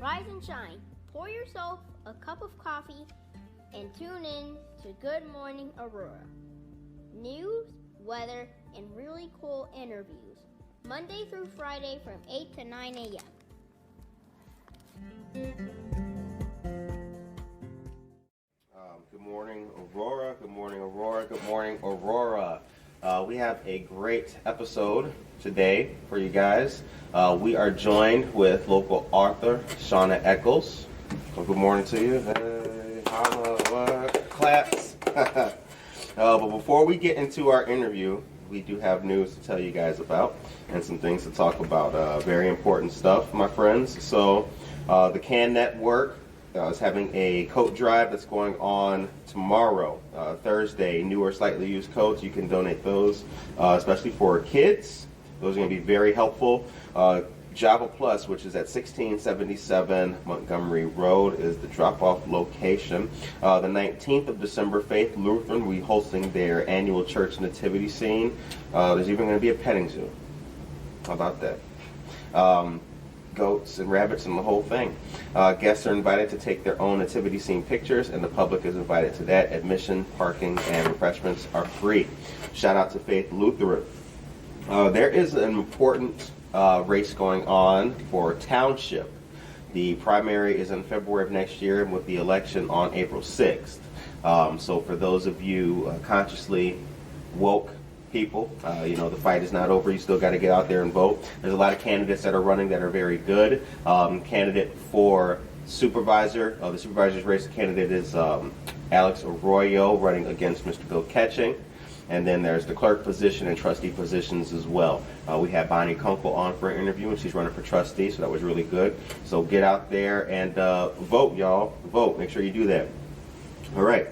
Rise and shine. Pour yourself a cup of coffee and tune in to Good Morning Aurora. News, weather, and really cool interviews. Monday through Friday from 8 to 9 a.m. Good morning, Aurora. Good morning, Aurora. Good morning, Aurora. We have a great episode today for you guys. We are joined with local author Shawna Echols. So good morning to you. Hey, holla, claps. But before we get into our interview, we do have news to tell you guys about and some things to talk about. Very important stuff, my friends. So the CAN Network is having a coat drive that's going on tomorrow, Thursday. New or slightly used coats, you can donate those, especially for kids. Those are going to be very helpful. Java Plus, which is at 1677 Montgomery Road, is the drop-off location. The 19th of December, Faith Lutheran will be hosting their annual church nativity scene. There's even going to be a petting zoo. How about that? Goats and rabbits and the whole thing. Guests are invited to take their own nativity scene pictures, and the public is invited to that. Admission, parking, and refreshments are free. Shout out to Faith Lutheran. There is an important race going on for township. The primary is in February of next year, with the election on April 6th. So for those of you consciously woke people, the fight is not over. You still got to get out there and vote. There's a lot of candidates that are running that are very good. Candidate for supervisor, the supervisor's race candidate is Alex Arroyo, running against Mr. Bill Ketching. And then there's the clerk position and trustee positions as well. We had Bonnie Kunkel on for an interview, and she's running for trustee, so that was really good. So get out there and vote, y'all. Vote. Make sure you do that. All right.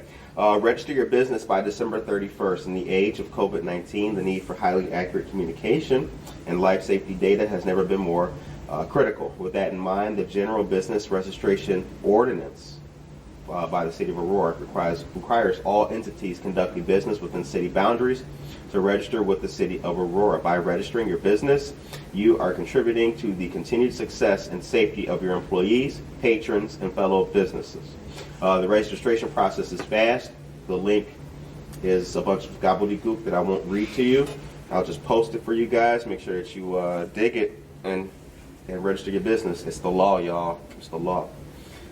Register your business by December 31st. In the age of COVID-19, the need for highly accurate communication and life safety data has never been more critical. With that in mind, the General Business Registration Ordinance by the City of Aurora requires all entities conducting business within city boundaries to register with the City of Aurora. By registering your business, you are contributing to the continued success and safety of your employees, patrons, and fellow businesses. The registration process is fast. The link is a bunch of gobbledygook that I won't read to you. I'll just post it for you guys. Make sure that you dig it and register your business. It's the law, y'all. It's the law.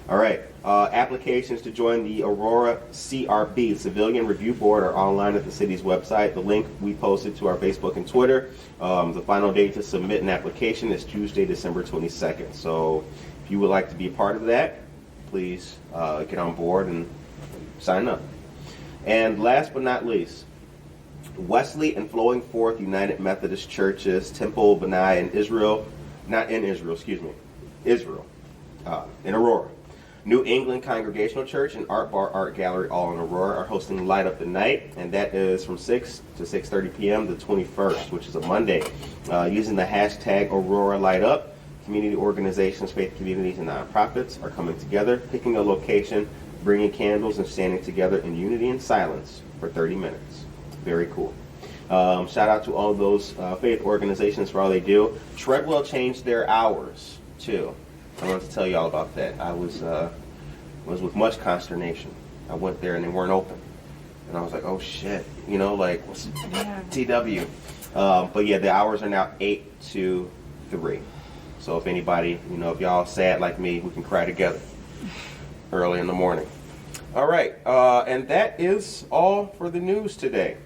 All right. Applications to join the Aurora CRB, Civilian Review Board, are online at the city's website. The link we posted to our Facebook and Twitter. The final date to submit an application is Tuesday, December 22nd. So if you would like to be a part of that, please get on board and sign up. And last but not least, Wesley and Flowing Forth United Methodist Churches, Temple Benai in Israel, Israel, in Aurora. New England Congregational Church and Art Bar Art Gallery, all in Aurora, are hosting Light Up the Night, and that is from 6 to 6:30 p.m. the 21st, which is a Monday. Using the hashtag Aurora Light Up, community organizations, faith communities, and nonprofits are coming together, picking a location, bringing candles, and standing together in unity and silence for 30 minutes. Very cool. Shout out to all of those faith organizations for all they do. Treadwell changed their hours, too. I wanted to tell you all about that. I was with much consternation. I went there and they weren't open. And I was like, oh shit, what's TW? But yeah, the hours are now 8 to 3. So if anybody, if y'all sad like me, we can cry together early in the morning. All right, and that is all for the news today.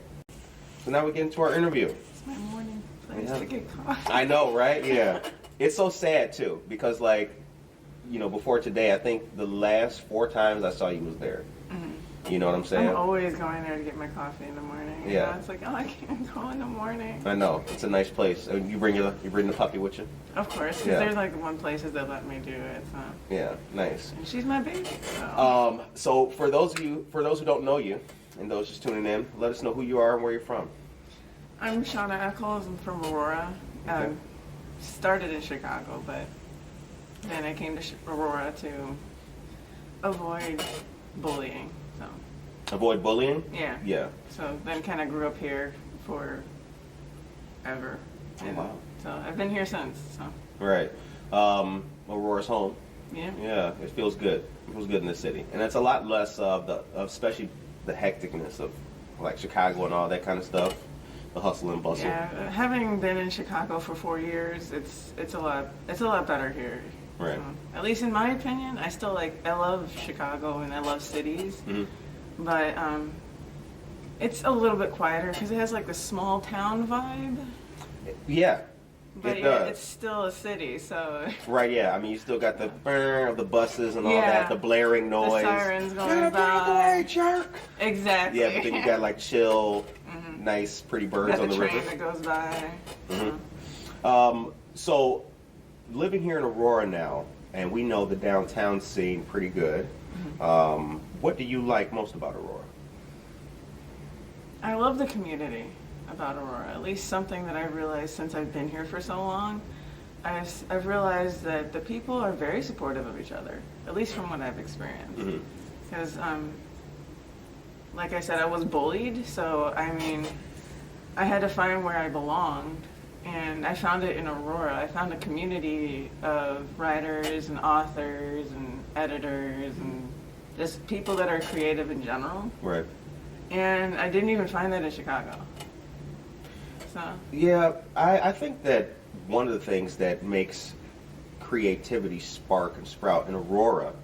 So now we get into our interview. It's my morning place to get coffee. I know, right? Yeah. It's so sad too, because before today, I think the last 4 times I saw you was there. Mm-hmm. You know what I'm saying? I'm always going there to get my coffee in the morning. Yeah. It's like, I can't go in the morning. I know. It's a nice place. You bring the puppy with you? Of course, because there's one place that let me do it. So. Yeah, nice. And she's my baby. So for those who don't know you, and those just tuning in, let us know who you are and where you're from. I'm Shawna Echols. I'm from Aurora. Okay. Started in Chicago, but then I came to Aurora to avoid bullying. So. Avoid bullying? Yeah. Yeah. So then kind of grew up here for ever. Oh, wow. So I've been here since. So. Right. Aurora's home. Yeah, it feels good. It feels good in the city, and it's a lot less of especially the hecticness of like Chicago and all that kind of stuff, the hustle and bustle. Yeah, having been in Chicago for 4 years, it's a lot better here. Right. At least in my opinion, I love Chicago and I love cities, but it's a little bit quieter because it has like the small town vibe. Yeah. But it's still a city, so. Right, yeah. I mean, you still got the brr of the buses and all that, the blaring noise. The sirens going Get by. out of the way, jerk! Exactly. Yeah, but then you got like chill, nice, pretty birds on the river. The train that goes by. So, living here in Aurora now, and we know the downtown scene pretty good. What do you like most about Aurora? I love the community about Aurora. At least something that I've realized since I've been here for so long. I've realized that the people are very supportive of each other, at least from what I've experienced. Because, like I said, I was bullied, so I mean, I had to find where I belonged, and I found it in Aurora. I found a community of writers and authors and editors and just people that are creative in general. Right. And I didn't even find that in Chicago. So. Yeah, I think that one of the things that makes creativity spark and sprout in Aurora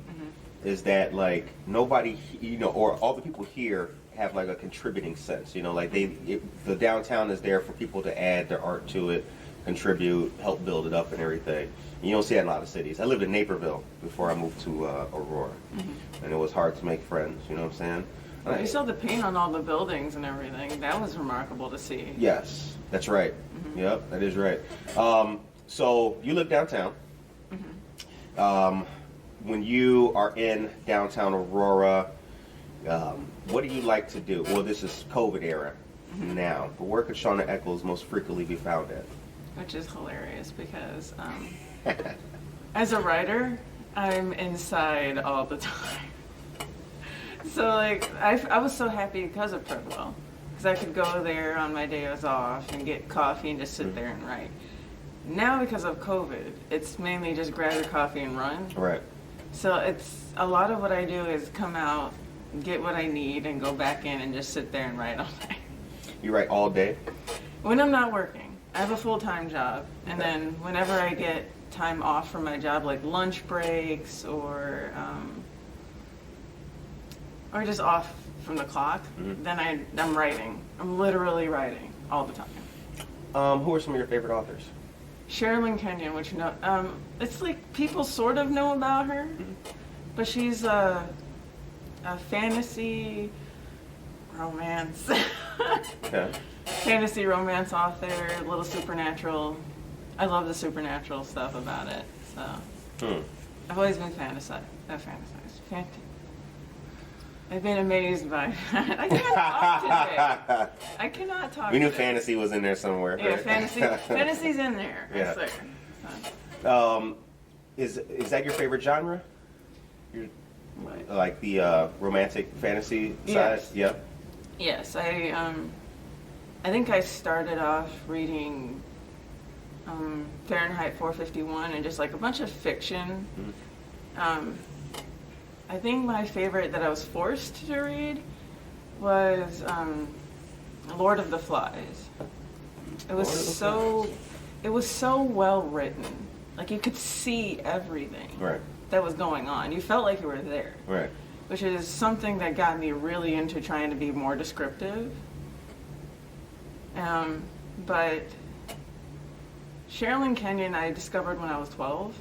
is that like nobody, or all the people here have like a contributing sense. Like the downtown is there for people to add their art to it, contribute, help build it up and everything. You don't see that in a lot of cities. I lived in Naperville before I moved to Aurora, and it was hard to make friends. You know what I'm saying? You saw the paint on all the buildings and everything. That was remarkable to see. Yes, that's right. Yep, that is right. So you live downtown. When you are in downtown Aurora, what do you like to do? Well, this is COVID era now, but where could Shawna Echols most frequently be found at? Which is hilarious because as a writer, I'm inside all the time. So like I was so happy because of Purple, because I could go there on my days off and get coffee and just sit there and write. Now because of COVID, it's mainly just grab your coffee and run. Right. So it's a lot of what I do is come out, get what I need, and go back in and just sit there and write all day. You write all day? When I'm not working. I have a full-time job, and then whenever I get time off from my job, like lunch breaks or just off from the clock, then I'm writing. I'm literally writing all the time. Who are some of your favorite authors? Sherilyn Kenyon, which it's like people sort of know about her, but she's a fantasy romance. Okay. Fantasy romance author, a little supernatural. I love the supernatural stuff about it. So I've always been fantasized. I've been amazed by that. I can't talk today. I cannot talk. We knew today. fantasy was in there somewhere. Yeah, Right? fantasy's in there. Yeah. So. Is that your favorite genre? Like the romantic fantasy side? Yes. Yep. Yes, I think I started off reading Fahrenheit 451 and just like a bunch of fiction. I think my favorite that I was forced to read was Lord of the Flies. It was so well written. Like you could see everything that was going on. You felt like you were there. Right. Which is something that got me really into trying to be more descriptive. But Sherilyn Kenyon I discovered when I was 12.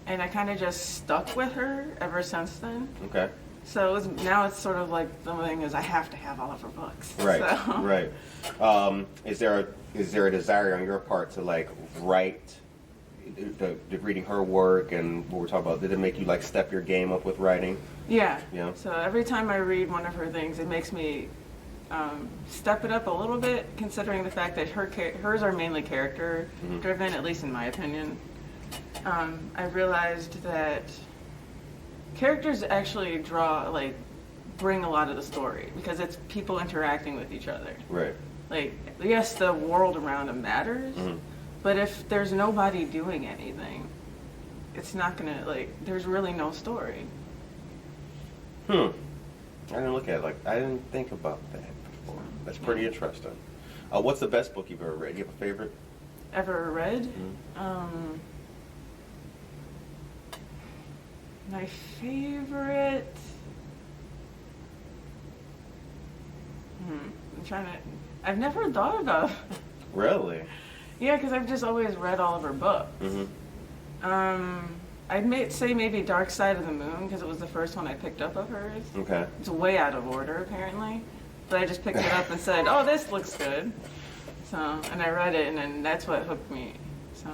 And I kind of just stuck with her ever since then. Okay. So now it's sort of like the thing is I have to have all of her books. Right. So. Right. Is there a desire on your part to like write? The reading her work and what we're talking about, did it make you like step your game up with writing? Yeah. So every time I read one of her things, it makes me step it up a little bit, considering the fact that hers are mainly character driven, at least in my opinion. I realized that characters actually bring a lot of the story because it's people interacting with each other. Right. Like, yes, the world around them matters, but if there's nobody doing anything, it's not gonna, like, there's really no story. I didn't look at it I didn't think about that before. That's pretty interesting. What's the best book you've ever read? Do you have a favorite? Ever read? My favorite. I'm trying to. I've never thought about. Really? Yeah, because I've just always read all of her books. I'd say maybe Dark Side of the Moon because it was the first one I picked up of hers. Okay. It's way out of order apparently, but I just picked it up and said, "Oh, this looks good." So, and I read it, and then that's what hooked me. So.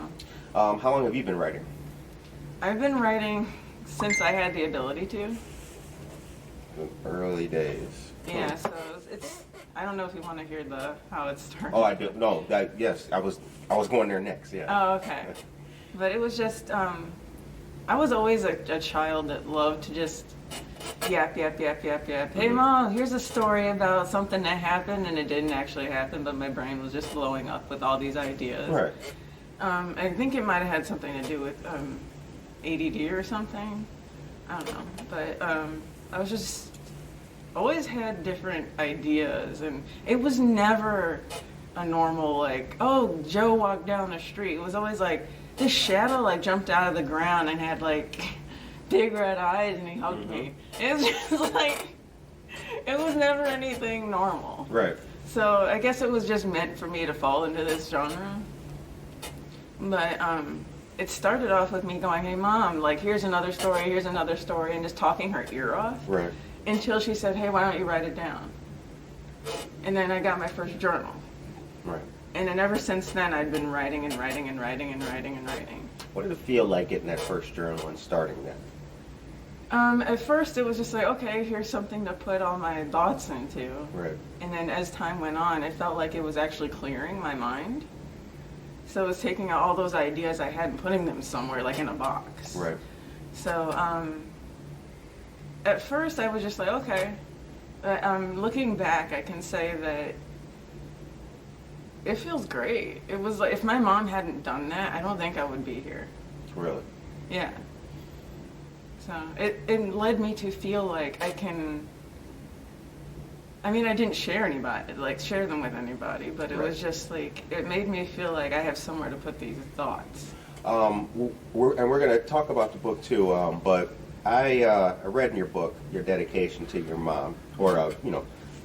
How long have you been writing? I've been writing since I had the ability to. In early days. Yeah, so it's. I don't know if you want to hear how it started. Oh, I do. No, yes, I was going there next. Yeah. Oh, okay. But it was just. I was always a child that loved to just yap. Hey, Mom, here's a story about something that happened and it didn't actually happen, but my brain was just blowing up with all these ideas. Right. I think it might have had something to do with ADD or something. I don't know, but I was just always had different ideas, and it was never a normal like, oh, Joe walked down the street. It was always like this shadow like jumped out of the ground and had like big red eyes and he hugged me. It was just like it was never anything normal. Right. So I guess it was just meant for me to fall into this genre. But it started off with me going, hey, Mom, like, here's another story, and just talking her ear off. Right. Until she said, hey, why don't you write it down? And then I got my first journal. Right. And then ever since then, I've been writing. What did it feel like getting that first journal and starting that? At first, it was just like, okay, here's something to put all my thoughts into. Right. And then as time went on, it felt like it was actually clearing my mind. So it was taking out all those ideas I had and putting them somewhere, like in a box. Right. So at first, I was just like, okay. Looking back, I can say that it feels great. It was like, if my mom hadn't done that, I don't think I would be here. Really? Yeah. So it led me to feel like I can. I mean, I didn't share them with anybody, but it was just like, it made me feel like I have somewhere to put these thoughts. We're going to talk about the book too, but I read in your book your dedication to your mom, or,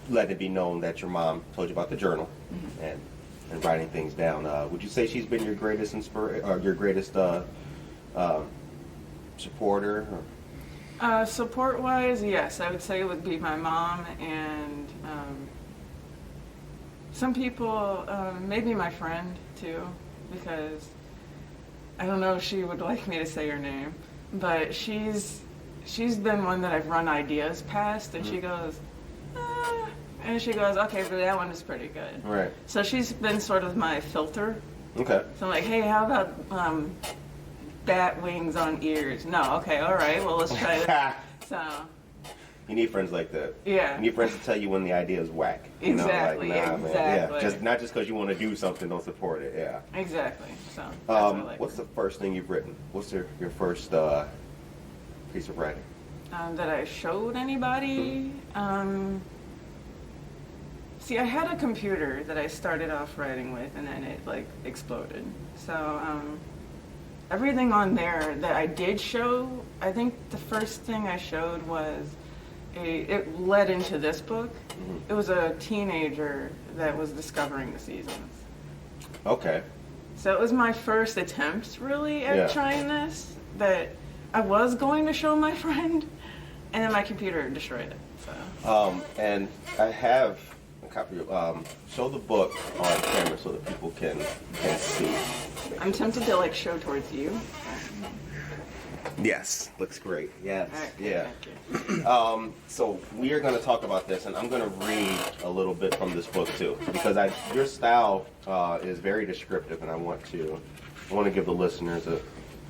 let it be known that your mom told you about the journal and writing things down. Would you say she's been your greatest your greatest supporter? Support-wise, yes, I would say it would be my mom and some people, maybe my friend too, because I don't know if she would like me to say her name, but she's been one that I've run ideas past, and she goes, and she goes, okay, but that one is pretty good. Right. So she's been sort of my filter. Okay. So I'm like, hey, how about bat wings on ears? No, okay, all right, well, let's try that. So. You need friends like that. Yeah. You need friends to tell you when the idea is whack. Exactly. Man. Yeah. Not just because you want to do something, don't support it. Yeah. Exactly. So. That's what I like. What's the first thing you've written? What's your first piece of writing? That I showed anybody. See, I had a computer that I started off writing with, and then it like exploded. So everything on there that I did show, I think the first thing I showed was it led into this book. It was a teenager that was discovering the seasons. Okay. So it was my first attempt really at trying this, that I was going to show my friend, and then my computer destroyed it. So. And I have a copy of, show the book on camera so that people can see. I'm tempted to like show towards you. Yes, looks great. Yes, okay, yeah. So we are going to talk about this, and I'm going to read a little bit from this book too, because your style is very descriptive, and I want to give the listeners a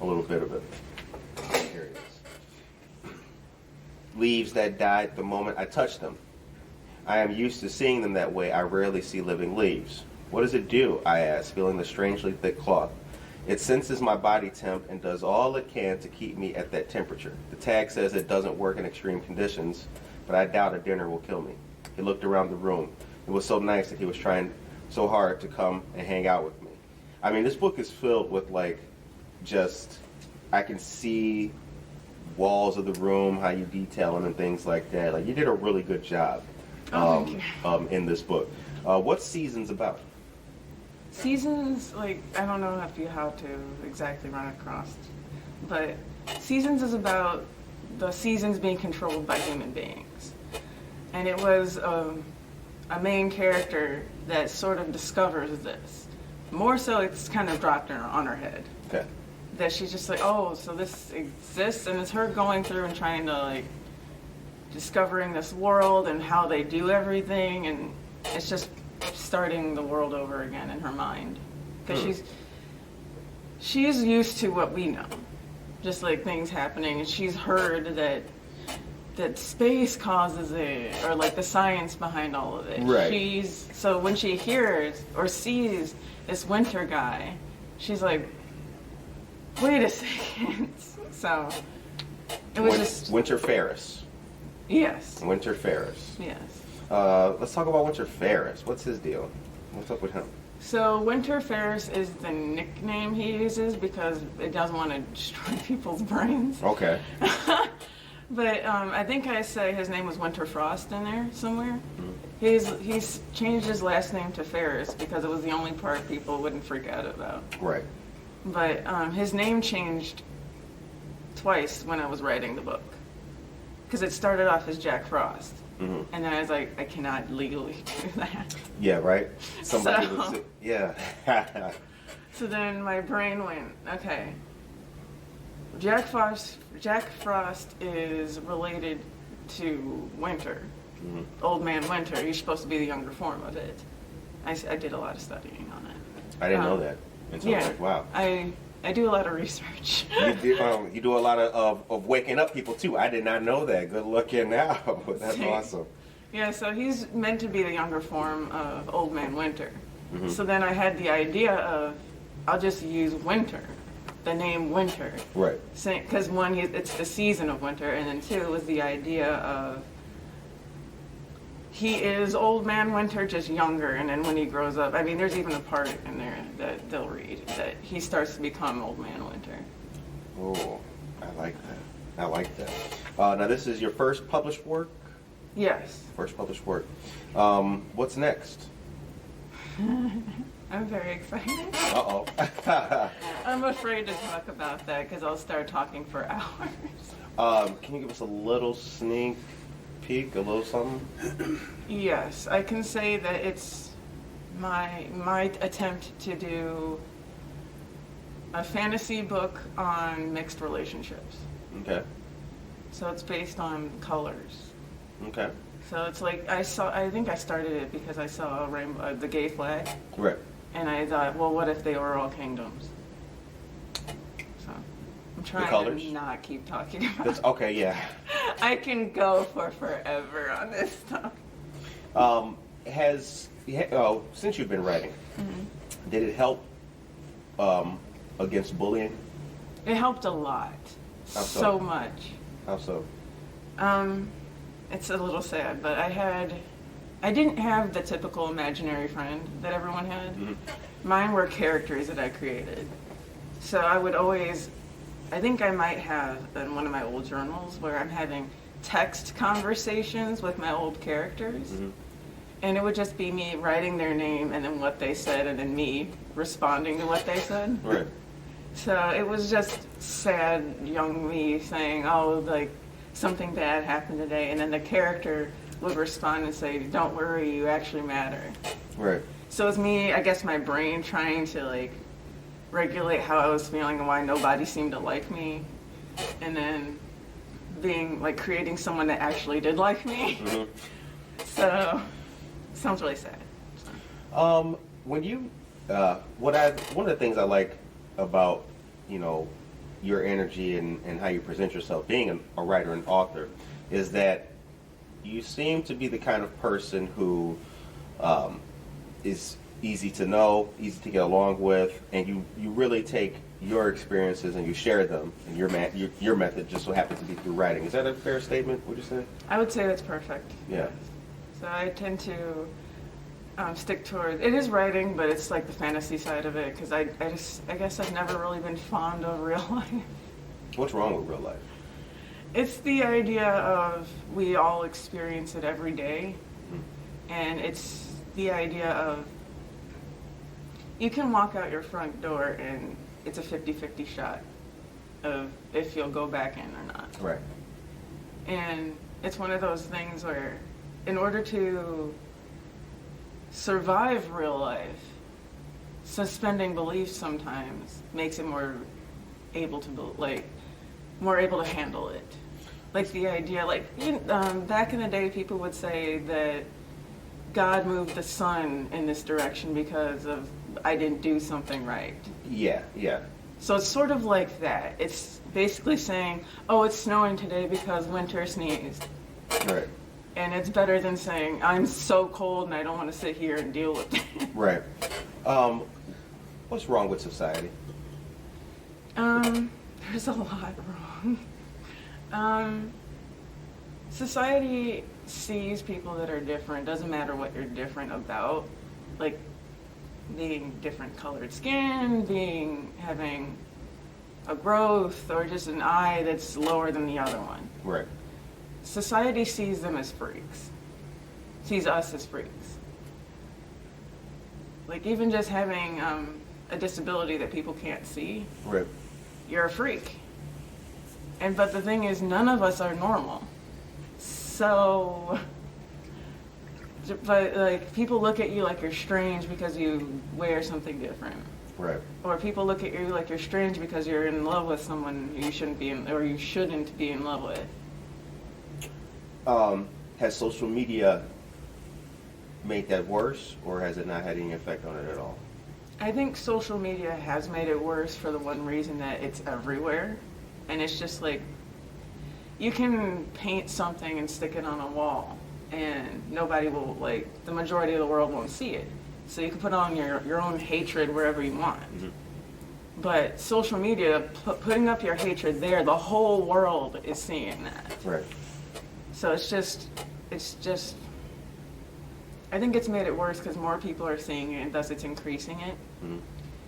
little bit of it. Here it is. Leaves that died the moment I touched them. I am used to seeing them that way. I rarely see living leaves. What does it do? I asked, feeling the strangely thick cloth. It senses my body temp and does all it can to keep me at that temperature. The tag says it doesn't work in extreme conditions, but I doubt a dinner will kill me. He looked around the room. It was so nice that he was trying so hard to come and hang out with me. I mean, this book is filled with like just, I can see walls of the room, how you detail them and things like that. Like, you did a really good job in this book. What's Seasons about? Seasons, like, I don't know how to exactly run across, but Seasons is about the seasons being controlled by human beings. And it was a main character that sort of discovers this. More so, it's kind of dropped on her head. Okay. That she's just like, oh, so this exists, and it's her going through and trying to, like, discovering this world and how they do everything, and it's just starting the world over again in her mind. Because she's used to what we know. Just like things happening, and she's heard that space causes it, or like the science behind all of it. Right. So when she hears or sees this winter guy, she's like, wait a second. So it was just Winter Ferris. Yes. Winter Ferris. Yes. Let's talk about Winter Ferris. What's his deal? What's up with him? So Winter Ferris is the nickname he uses because it doesn't want to destroy people's brains. Okay. But I think I say his name was Winter Frost in there somewhere. Mm-hmm. He's changed his last name to Ferris because it was the only part people wouldn't freak out about. Right. But his name changed twice when I was writing the book. Because it started off as Jack Frost. Mm-hmm. And then I was like, I cannot legally do that. Yeah, right? Somebody was... Yeah. So then my brain went, okay, Jack Frost is related to Winter, Old Man Winter. He's supposed to be the younger form of it. I did a lot of studying on it. I didn't know that. And so I was like, wow. I do a lot of research. You do a lot of waking up people too. I did not know that. Good looking now. That's awesome. Yeah, so he's meant to be the younger form of Old Man Winter. Mm-hmm. So then I had the idea of, I'll just use Winter, the name Winter. Right. Because one, it's the season of winter, and then two was the idea of he is Old Man Winter, just younger, and then when he grows up, I mean, there's even a part in there that they'll read that he starts to become Old Man Winter. Oh, I like that. I like that. Now, this is your first published work? Yes. First published work. What's next? I'm very excited. Uh-oh. I'm afraid to talk about that because I'll start talking for hours. Can you give us a little sneak peek, a little something? Yes, I can say that it's my attempt to do a fantasy book on mixed relationships. Okay. So it's based on colors. Okay. So it's like I think I started it because I saw a rainbow, the gay flag. Right. And I thought, well, what if they were all kingdoms? So I'm trying to not keep talking about it. Okay, yeah. I can go for forever on this stuff. Since you've been writing, did it help against bullying? It helped a lot. How so? So much. How so? It's a little sad, but I didn't have the typical imaginary friend that everyone had. Mm-hmm. Mine were characters that I created. So I would always, I think I might have in one of my old journals where I'm having text conversations with my old characters. Mm-hmm. And it would just be me writing their name and then what they said and then me responding to what they said. Right. So it was just sad young me saying, oh, like something bad happened today. And then the character would respond and say, don't worry, you actually matter. Right. So it's me, I guess my brain trying to like regulate how I was feeling and why nobody seemed to like me. And then being like creating someone that actually did like me. Mm-hmm. So sounds really sad. When you, one of the things I like about, your energy and how you present yourself, being a writer and author, is that you seem to be the kind of person who is easy to know, easy to get along with, and you really take your experiences and you share them, and your method just so happens to be through writing. Is that a fair statement, would you say? I would say that's perfect. Yeah. So I tend to stick toward, it is writing, but it's like the fantasy side of it, because I guess I've never really been fond of real life. What's wrong with real life? It's the idea of we all experience it every day, and it's the idea of you can walk out your front door and it's a 50-50 shot of if you'll go back in or not. Right. And it's one of those things where in order to survive real life, suspending belief sometimes makes it more able to handle it. Like the idea, back in the day, people would say that God moved the sun in this direction because of I didn't do something right. Yeah, yeah. So it's sort of like that. It's basically saying, oh, it's snowing today because winter sneezed. Right. And it's better than saying, I'm so cold and I don't want to sit here and deal with it. Right. What's wrong with society? There's a lot wrong. Society sees people that are different. Doesn't matter what you're different about. Like being different colored skin, having a growth, or just an eye that's lower than the other one. Right. Society sees them as freaks. Sees us as freaks. Like even just having a disability that people can't see. Right. You're a freak. But the thing is, none of us are normal. So, but like people look at you like you're strange because you wear something different. Right. Or people look at you like you're strange because you're in love with someone you shouldn't be in, or you shouldn't be in love with. Has social media made that worse, or has it not had any effect on it at all? I think social media has made it worse for the one reason that it's everywhere. And it's just like, you can paint something and stick it on a wall, and nobody will, the majority of the world won't see it. So you can put on your own hatred wherever you want. Mm-hmm. But social media, putting up your hatred there, the whole world is seeing that. Right. So it's just, I think it's made it worse because more people are seeing it, and thus it's increasing it. Mm-hmm.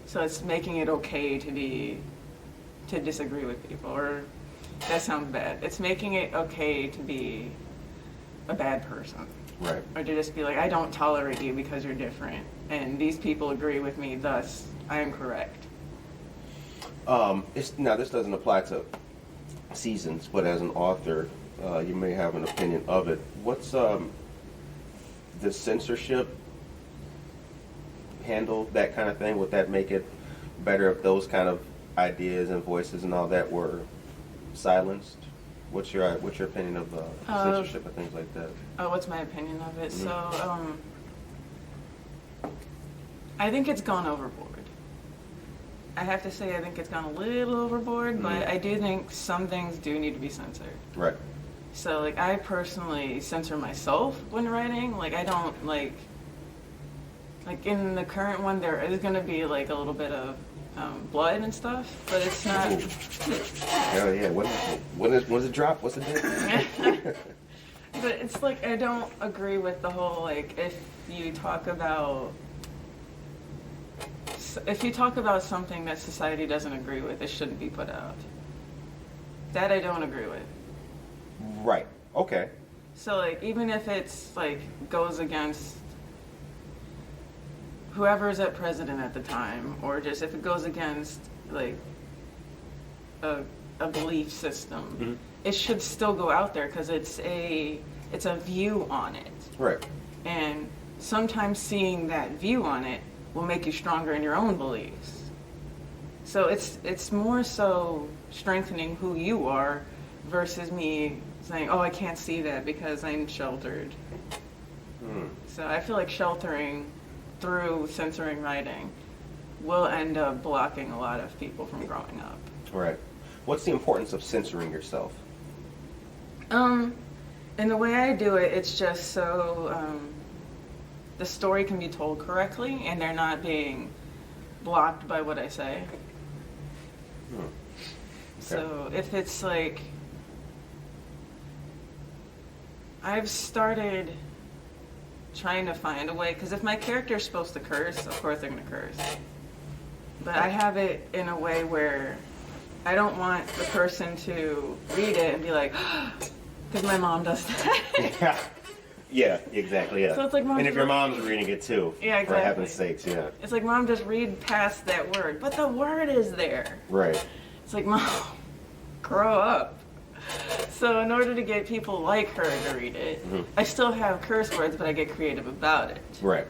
So it's making it okay to disagree with people, or that sounds bad. It's making it okay to be a bad person. Right. Or to just be like, I don't tolerate you because you're different, and these people agree with me, thus I am correct. Now this doesn't apply to seasons, but as an author, you may have an opinion of it. What's the censorship handle that kind of thing? Would that make it better if those kind of ideas and voices and all that were silenced? What's your opinion of censorship and things like that? What's my opinion of it? Mm-hmm. So I think it's gone overboard. I have to say I think it's gone a little overboard, mm-hmm. but I do think some things do need to be censored. Right. So I personally censor myself when writing. I don't like in the current one there is going to be a little bit of blood and stuff, but it's not. Hell yeah! When does it drop? What's the date? But it's I don't agree with the whole if you talk about something that society doesn't agree with, it shouldn't be put out. That I don't agree with. Right. Okay. So even if it's goes against whoever's at president at the time, or just if it goes against a belief system, mm-hmm. it should still go out there because it's a view on it. Right. And sometimes seeing that view on it will make you stronger in your own beliefs. So it's more so strengthening who you are versus me saying, oh, I can't see that because I'm sheltered. So I feel like sheltering through censoring writing will end up blocking a lot of people from growing up. Right. What's the importance of censoring yourself? And the way I do it, it's just so the story can be told correctly and they're not being blocked by what I say. So if it's like, I've started trying to find a way, because if my character's supposed to curse, of course they're going to curse. But I have it in a way where I don't want the person to read it and be like, because my mom does that. Yeah, exactly, yeah. So it's like, Mom, and if your mom's reading it too, yeah, exactly. for heaven's sakes, yeah. It's like, Mom, just read past that word. But the word is there. Right. It's like, Mom, grow up. So in order to get people like her to read it, I still have curse words, but I get creative about it. Right.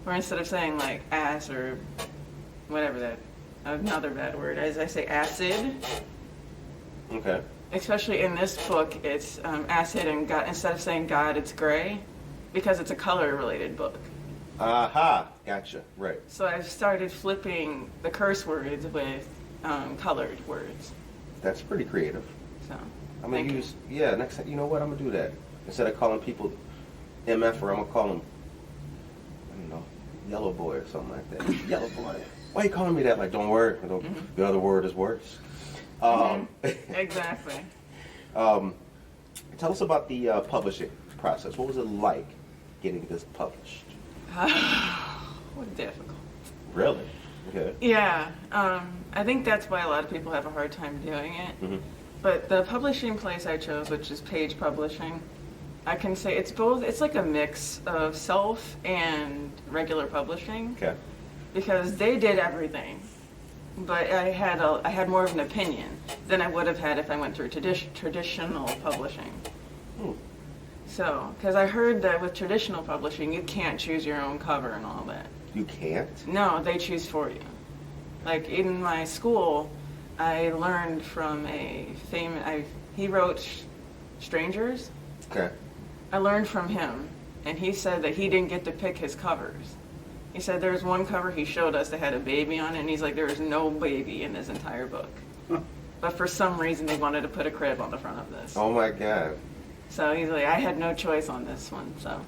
Or instead of saying like ass or whatever that, another bad word, as I say acid. Okay. Especially in this book, it's acid and God. Instead of saying God, it's gray, because it's a color-related book. Aha, gotcha, right. So I've started flipping the curse words with colored words. That's pretty creative. So I'm gonna use, next time, you know what, I'm gonna do that. Instead of calling people MF, or I'm gonna call them, I don't know, yellow boy or something like that. Yellow boy. Why are you calling me that? Like, don't worry, the other word is worse. Exactly. Tell us about the publishing process. What was it like getting this published? What difficult. Really? Okay. Yeah, I think that's why a lot of people have a hard time doing it. But the publishing place I chose, which is Page Publishing, I can say it's both. It's like a mix of self and regular publishing. Okay. Because they did everything, but I had more of an opinion than I would have had if I went through traditional publishing. So, because I heard that with traditional publishing, you can't choose your own cover and all that. You can't? No, they choose for you. Like in my school, I learned from he wrote Strangers. Okay. I learned from him, and he said that he didn't get to pick his covers. He said there was one cover he showed us that had a baby on it, and he's like, there is no baby in this entire book. But for some reason, they wanted to put a crib on the front of this. Oh my God. So he's like, I had no choice on this one, so.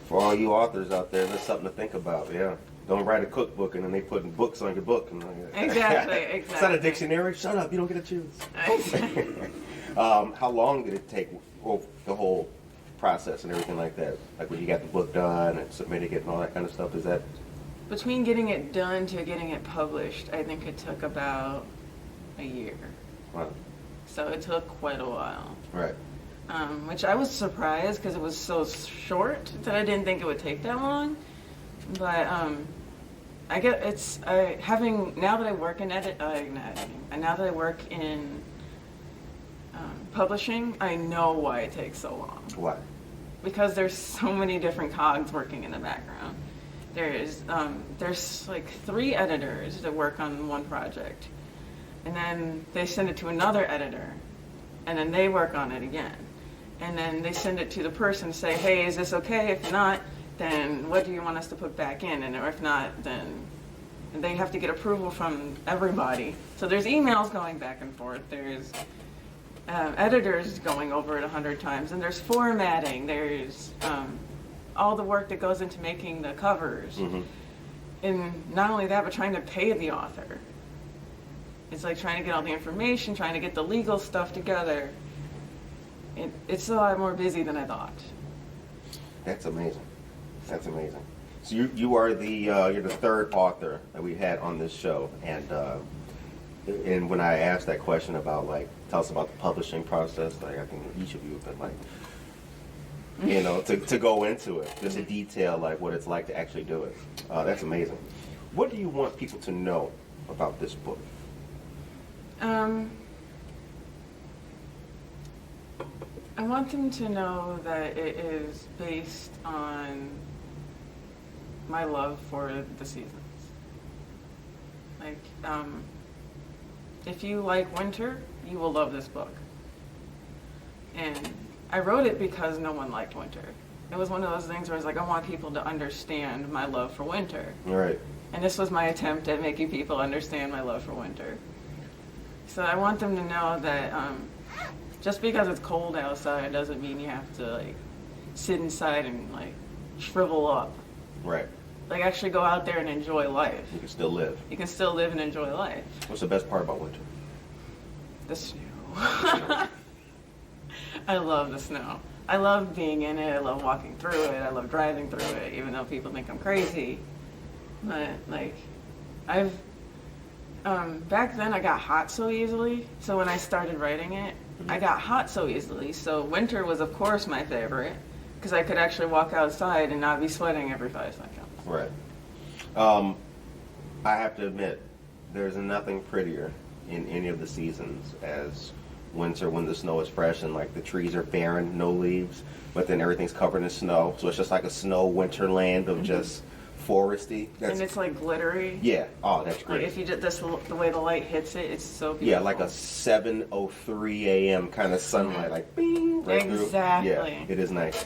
For all you authors out there, that's something to think about, yeah. Don't write a cookbook and then they putting books on your book. And Exactly. It's not a dictionary. Shut up, you don't get to choose. How long did it take, the whole process and everything like that? Like when you got the book done and submitting it and all that kind of stuff, is that? Between getting it done to getting it published, I think it took about a year. Wow. So it took quite a while. Right. Which I was surprised because it was so short that I didn't think it would take that long. But I get now that I work in now that I work in publishing, I know why it takes so long. Why? Because there's so many different cogs working in the background. There's like 3 editors that work on one project, and then they send it to another editor, and then they work on it again, and then they send it to the person and say, hey, is this okay? If not, then what do you want us to put back in? And if not, then they have to get approval from everybody. So there's emails going back and forth. There's editors going over it 100 times, and there's formatting. There's all the work that goes into making the covers. And not only that, but trying to pay the author. It's like trying to get all the information, trying to get the legal stuff together. It's a lot more busy than I thought. That's amazing. That's amazing. So you are you're the 3rd author that we had on this show, and when I asked that question about like tell us about the publishing process, like I think each of you have been like, you know, to go into it, just to detail like what it's like to actually do it. That's amazing. What do you want people to know about this book? I want them to know that it is based on my love for the seasons. Like, if you like winter, you will love this book. And I wrote it because no one liked winter. It was one of those things where I was like, I want people to understand my love for winter. Right. And this was my attempt at making people understand my love for winter. So I want them to know that just because it's cold outside doesn't mean you have to like sit inside and like shrivel up. Right. Like actually go out there and enjoy life. You can still live. You can still live and enjoy life. What's the best part about winter? The snow. I love the snow. I love being in it. I love walking through it. I love driving through it, even though people think I'm crazy. But like, back then I got hot so easily. So when I started writing it, I got hot so easily. So winter was, of course, my favorite because I could actually walk outside and not be sweating every 5 seconds. Right. I have to admit, there's nothing prettier in any of the seasons as winter when the snow is fresh and like the trees are barren, no leaves, but then everything's covered in snow. So it's just like a snow winter land of just foresty. And it's like glittery. Yeah. Oh, that's great. Like if you did this, the way the light hits it, it's so beautiful. Yeah, like a 7:03 a.m. kind of sunlight, like bing, right exactly. through. Yeah, it is nice.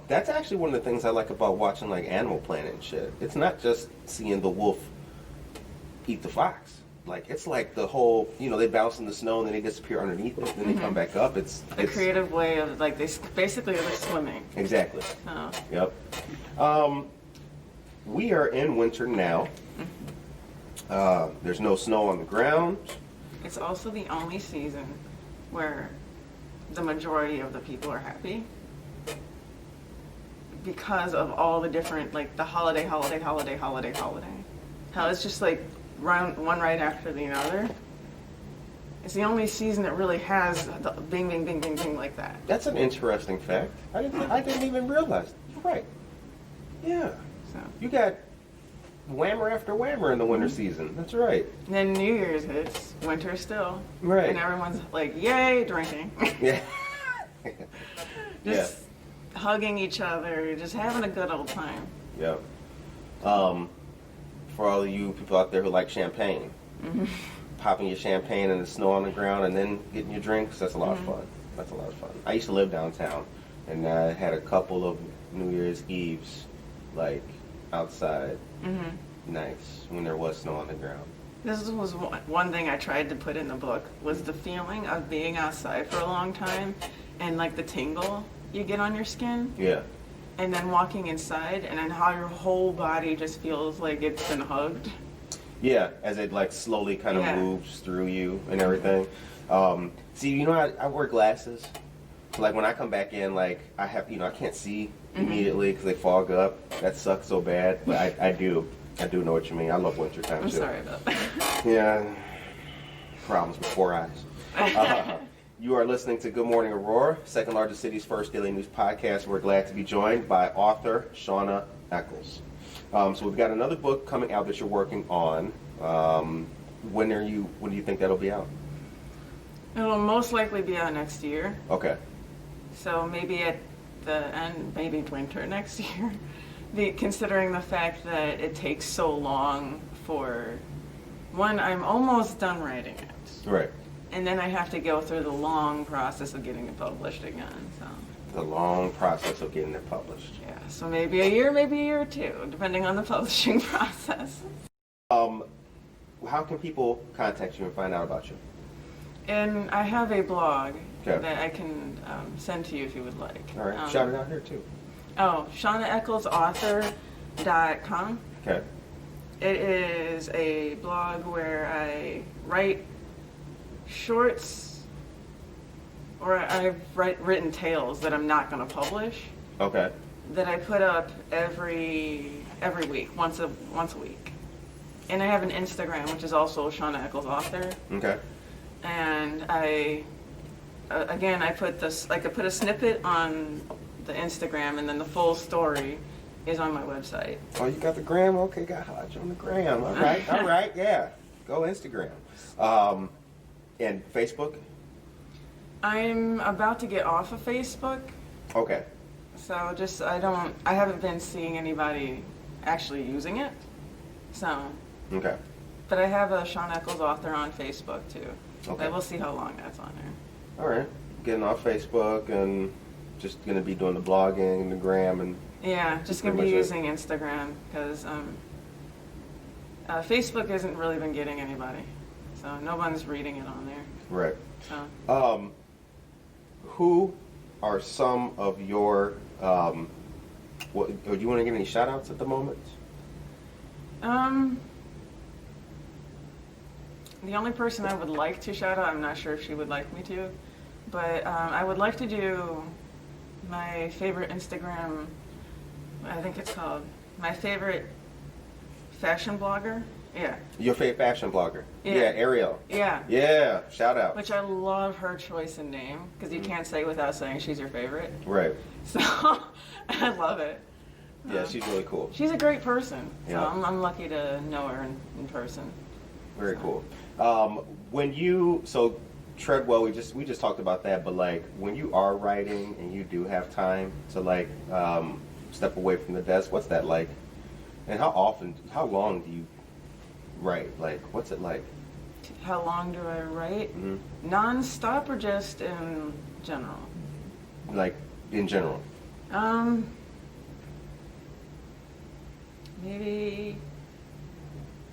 That's actually one of the things I like about watching like Animal Planet and shit. It's not just seeing the wolf eat the fox. Like it's like the whole, they bounce in the snow and then they disappear underneath it, and then they come back up. It's a creative way of like they basically they're swimming. Exactly. Oh. Yep. We are in winter now. There's no snow on the ground. It's also the only season where the majority of the people are happy because of all the different, like the holiday. How it's just like one right after the other. It's the only season that really has the bing, bing, bing, bing, bing like that. That's an interesting fact. I didn't even realize. You're right. Yeah. So. You got whammer after whammer in the winter season. That's right. And then New Year's hits, winter still. Right. And everyone's like, yay, drinking. Yeah. Just hugging each other, just having a good old time. Yeah. For all of you people out there who like champagne, popping your champagne in the snow on the ground and then getting your drinks, that's a lot of fun. That's a lot of fun. I used to live downtown, and I had a couple of New Year's Eves, like, outside. Nice, when there was snow on the ground. This was one thing I tried to put in the book, was the feeling of being outside for a long time and like the tingle you get on your skin. Yeah. And then walking inside and then how your whole body just feels like it's been hugged. Yeah, as it like slowly kind of moves through you and everything. See, I wear glasses. So like when I come back in, like I have, I can't see immediately because they fog up. That sucks so bad, but I do know what you mean. I love winter time too. I'm sorry about that. Yeah, problems with 4 eyes. You are listening to Good Morning Aurora, second largest city's first daily news podcast. We're glad to be joined by author Shawna Echols. So we've got another book coming out that you're working on. When do you think that'll be out? It'll most likely be out next year. Okay. So maybe at the end, maybe winter next year. Considering the fact that it takes so long for one, I'm almost done writing it. Right. And then I have to go through the long process of getting it published again. So. The long process of getting it published. Yeah, so maybe a year or two, depending on the publishing process. How can people contact you and find out about you? And I have a blog Okay. that I can send to you if you would like. All right, shout it out here too. Oh, ShawnaEchollsAuthor.com. Okay. It is a blog where I write shorts, or I've written tales that I'm not going to publish. Okay. That I put up every week, once a week. And I have an Instagram, which is also Shawna Echols Author. Okay. And I put this, like I put a snippet on the Instagram, and then the full story is on my website. Oh, you got the gram? Okay, got you on the gram. All right, yeah. Go Instagram. And Facebook? I'm about to get off of Facebook. Okay. So I haven't been seeing anybody actually using it. So. Okay. But I have a Shawna Echols Author on Facebook too. Okay. But we'll see how long that's on there. All right. Getting off Facebook and just going to be doing the blogging and the gram and... Yeah, just going to be using Instagram because Facebook hasn't really been getting anybody. So no one's reading it on there. Right. So. Who are some of your... do you want to give any shout-outs at the moment? the only person I would like to shout out, I'm not sure if she would like me to, but I would like to do my favorite Instagram, I think it's called, my favorite fashion blogger. Yeah. Your favorite fashion blogger? Yeah. Ariel. Yeah. Yeah, shout out. Which I love her choice in name, because you can't say without saying she's your favorite. Right. So, I love it. Yeah, she's really cool. She's a great person. So Yeah. I'm lucky to know her in person. Very cool. So Treadwell, we just talked about that, but like when you are writing and you do have time to like step away from the desk, what's that like? And how long do you write? Like, what's it like? How long do I write? Mhm. Non-stop or just in general? Like in general? Maybe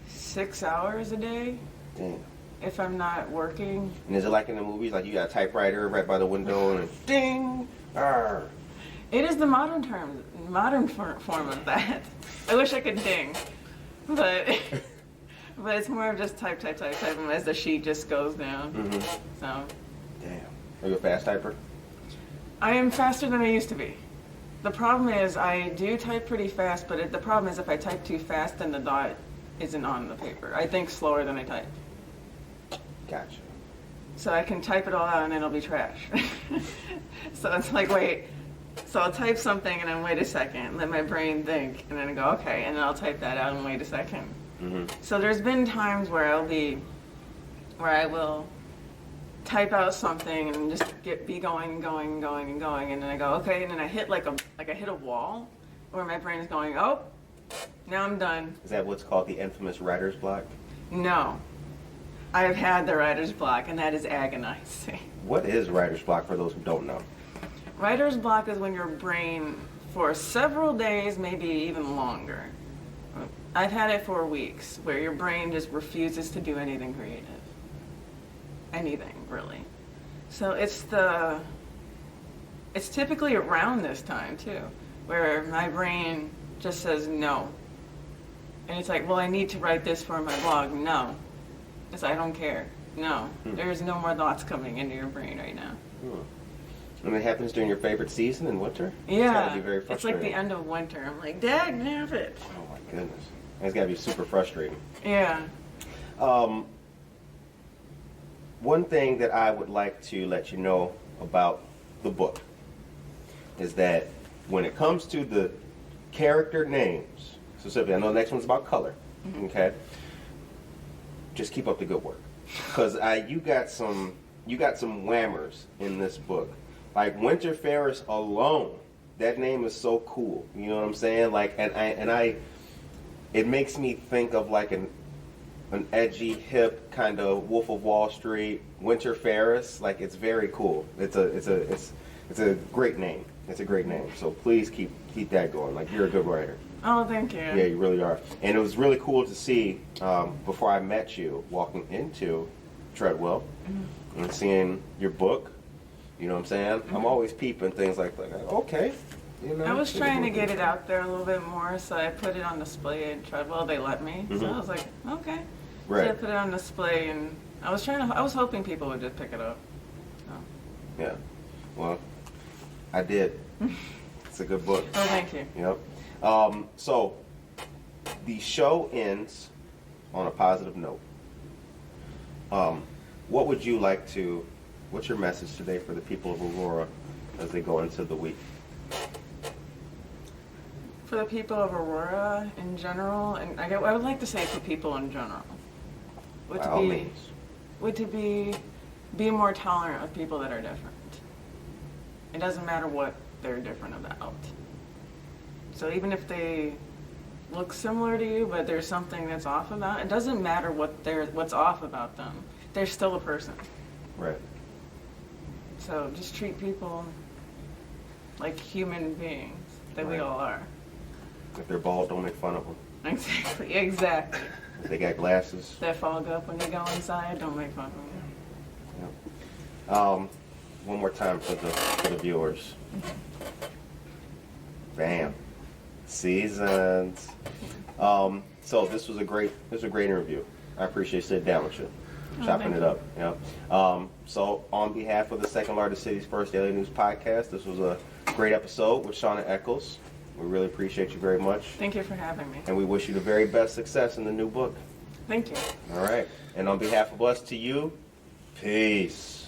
6 hours a day Damn. if I'm not working. And is it like in the movies, like you got a typewriter right by the window and ding, arr. It is the modern form of that. I wish I could ding, but but it's more of just type as the sheet just goes down. Mm-hmm. So. Damn. Are you a fast typer? I am faster than I used to be. The problem is I do type pretty fast, but the problem is if I type too fast, then the dot isn't on the paper. I think slower than I type. Gotcha. So I can type it all out and then it'll be trash. So it's like, wait. So I'll type something and then wait a second, let my brain think, and then I go, okay, and then I'll type that out and wait a second. Mm-hmm. So there's been times where I will type out something and just be going, and then I go, okay, and then I hit I hit a wall where my brain is going, oh, now I'm done. Is that what's called the infamous writer's block? No. I've had the writer's block, and that is agonizing. What is writer's block for those who don't know? Writer's block is when your brain, for several days, maybe even longer, I've had it for weeks, where your brain just refuses to do anything creative. Anything, really. So it's typically around this time, too, where my brain just says no. And it's like, well, I need to write this for my blog. No. It's I don't care. No. There's no more thoughts coming into your brain right now. And it happens during your favorite season in winter? Yeah. It's gotta be very It's frustrating. like the end of winter. I'm like, dag nabbit. Oh my goodness. It's gotta be super frustrating. Yeah. One thing that I would like to let you know about the book is that when it comes to the character names, specifically, I know the next one's about color, okay? Just keep up the good work. Because you got some whammers in this book. Like Winter Ferris alone, that name is so cool. You know what I'm saying? Like, it makes me think of like an edgy, hip kind of Wolf of Wall Street, Winter Ferris. Like, it's very cool. It's a great name. It's a great name. So please keep that going. Like, you're a good writer. Oh, thank you. Yeah, you really are. And it was really cool to see before I met you walking into Treadwell and seeing your book. You know what I'm saying? I'm always peeping things like that. Okay. You know, I was trying to get it out there a little bit more, so I put it on display at Treadwell. They let me. So I was like, okay. Right. So I put it on display, and I was hoping people would just pick it up. So. Yeah. Well, I did. It's a good book. Oh, thank you. Yep. So the show ends on a positive note. What's your message today for the people of Aurora as they go into the week? For the people of Aurora in general, and I would like to say for people in general, By all means. would to be more tolerant of people that are different. It doesn't matter what they're different about. So even if they look similar to you, but there's something that's off about it doesn't matter what's off about them. They're still a person. Right. So just treat people like human beings that we Right. all are. If they're bald, don't make fun of them. Exactly. If they got glasses. That fog up when you go inside, don't make fun of them. Yep. One more time for the viewers. Bam. Seasons. So this was a great interview. I appreciate sitting down with you. chopping it up. Yeah. So on behalf of the second largest city's first daily news podcast, this was a great episode with Shawna Echols. We really appreciate you very much. Thank you for having me. And we wish you the very best success in the new book. Thank you. All right. And on behalf of us to you, peace.